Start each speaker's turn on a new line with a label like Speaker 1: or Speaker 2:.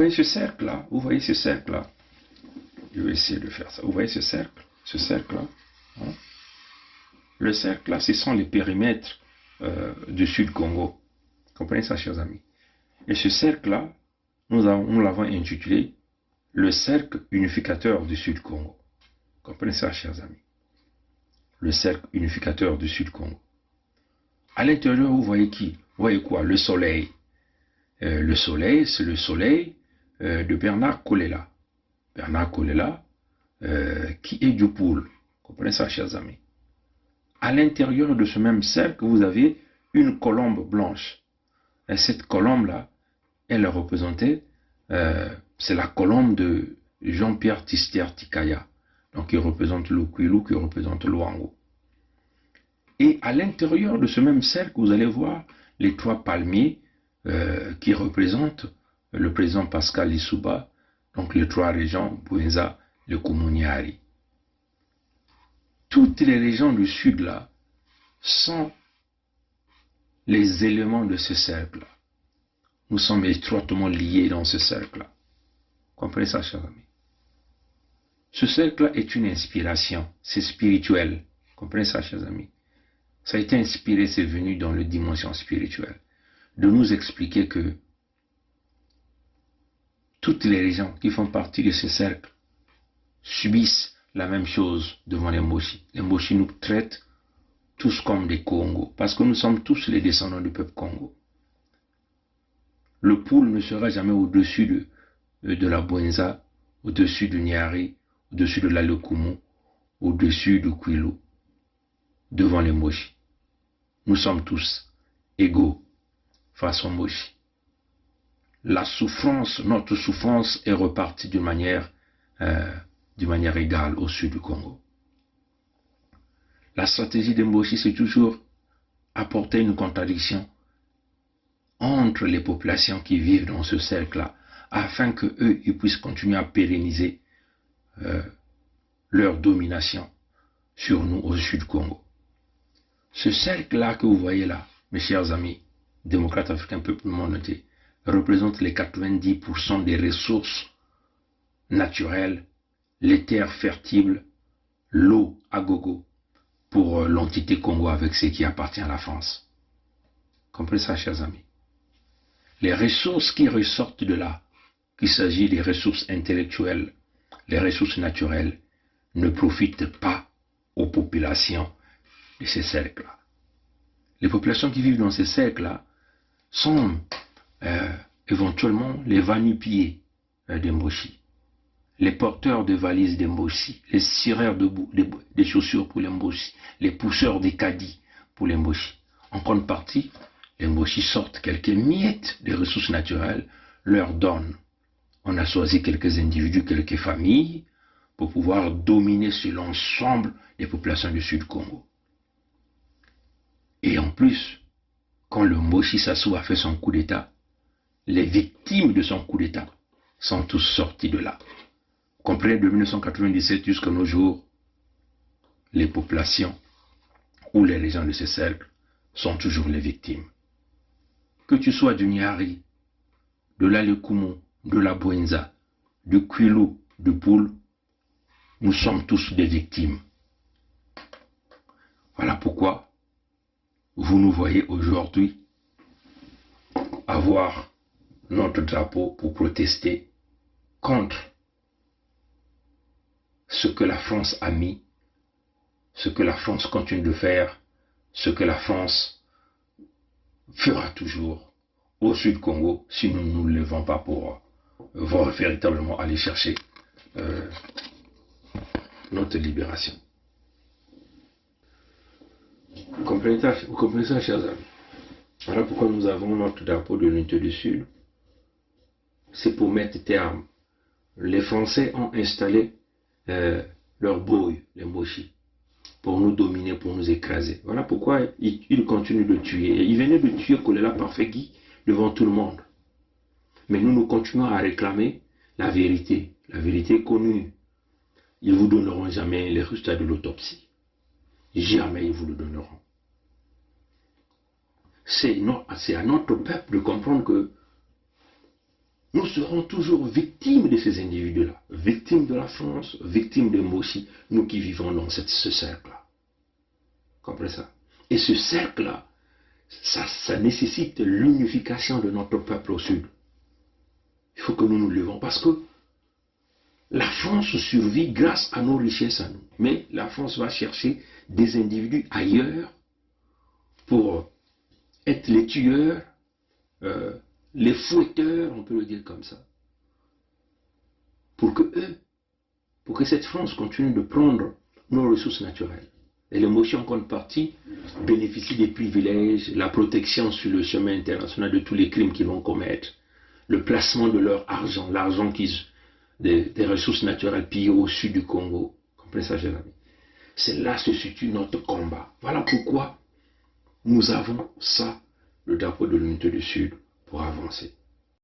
Speaker 1: Vous voyez ce cercle-là? Vous voyez ce cercle-là? Je vais essayer de faire ça. Vous voyez ce cercle? Ce cercle-là? Hein? Le cercle-là, ce sont les périmètres du Sud-Congo. Comprenez ça, chers amis? Et ce cercle-là, nous l'avons intitulé le cercle unificateur du Sud-Congo. Comprenez ça, chers amis? Le cercle unificateur du Sud-Congo. À l'intérieur, vous voyez qui? Vous voyez quoi? Le soleil. Le soleil, c'est le soleil de Bernard Kolela. Bernard Kolela, qui est du pôle. Comprenez ça, chers amis? À l'intérieur de ce même cercle, vous avez une colombe blanche. Et cette colombe-là, elle est représentée, c'est la colombe de Jean-Pierre Tister Tikaya. Donc, il représente le Kwilu, qui représente le Wango. Et à l'intérieur de ce même cercle, vous allez voir les trois palmiers qui représentent le président Pascal Lissouba, donc les trois régions, Bouenza, le Koumouniari. Toutes les régions du sud là sont les éléments de ce cercle-là. Nous sommes étroitement liés dans ce cercle-là. Comprenez ça, chers amis? Ce cercle-là est une inspiration, c'est spirituel. Comprenez ça, chers amis? Ça a été inspiré, c'est venu dans la dimension spirituelle, de nous expliquer que toutes les régions qui font partie de ce cercle subissent la même chose devant les Mboshi. Les Mboshi nous traitent tous comme des Congos, parce que nous sommes tous les descendants du peuple Congo. Le Poul ne sera jamais au-dessus de la Bouenza, au-dessus du Niari, au-dessus de la Lekumu, au-dessus du Kwilu, devant les Mboshi. Nous sommes tous égaux face aux Mboshi. La souffrance, notre souffrance est repartie d'une manière égale au sud du Congo. La stratégie des Mboshi, c'est toujours apporter une contradiction entre les populations qui vivent dans ce cercle-là, afin qu'eux, ils puissent continuer à pérenniser leur domination sur nous au sud du Congo. Ce cercle-là que vous voyez là, mes chers amis, démocrates africains, peuple monde entier, représente les 90% des ressources naturelles, les terres fertiles, l'eau à gogo pour l'entité Congo avec ce qui appartient à la France. Comprenez ça, chers amis? Les ressources qui ressortent de là, qu'il s'agit des ressources intellectuelles, les ressources naturelles, ne profitent pas aux populations de ces cercles-là. Les populations qui vivent dans ces cercles-là sont éventuellement les va-nu-pieds des Mboshi, les porteurs de valises des Mboshi, les cireurs des chaussures pour les Mboshi, les pousseurs des caddies pour les Mboshi. En grande partie, les Mboshi sortent quelques miettes des ressources naturelles, leur donnent. On a choisi quelques individus, quelques familles, pour pouvoir dominer sur l'ensemble des populations du Sud Congo. Et en plus, quand le Mboshi Sassou a fait son coup d'État, les victimes de son coup d'État sont tous sortis de là. Comprenez, de 1997 jusqu'à nos jours, les populations ou les régions de ces cercles sont toujours les victimes. Que tu sois du Niari, de la Lekumu, de la Bouenza, du Kwilu, du Poul, nous sommes tous des victimes. Voilà pourquoi vous nous voyez aujourd'hui avoir notre drapeau pour protester contre ce que la France a mis, ce que la France continue de faire, ce que la France fera toujours au Sud Congo si nous ne nous levons pas pour véritablement aller chercher notre libération. Vous comprenez ça, chers amis? Voilà pourquoi nous avons notre drapeau de l'unité du Sud. C'est pour mettre terme. Les Français ont installé leur boy, les Mboshi, pour nous dominer, pour nous écraser. Voilà pourquoi ils continuent de tuer. Et ils venaient de tuer Kolela Parfegui devant tout le monde. Mais nous continuons à réclamer la vérité connue. Ils ne vous donneront jamais les résultats de l'autopsie. Jamais ils vous le donneront. C'est à notre peuple de comprendre que
Speaker 2: nous serons toujours victimes de ces individus-là, victimes de la France, victimes de nous aussi, nous qui vivons dans ce cercle-là. Comprenez ça? Et ce cercle-là, ça nécessite l'unification de notre peuple au sud. Il faut que nous nous levons parce que la France survit grâce à nos richesses à nous. Mais la France va chercher des individus ailleurs pour être les tueurs, les fouetteurs, on peut le dire comme ça. Pour que cette France continue de prendre nos ressources naturelles. Et les motions contreparties bénéficient des privilèges, la protection sur le chemin international de tous les crimes qu'ils vont commettre, le placement de leur argent, l'argent des ressources naturelles pillées au sud du Congo. Comprenez ça, Jérémy? C'est là se situe notre combat. Voilà pourquoi nous avons ça, le drapeau de l'unité du Sud, pour avancer.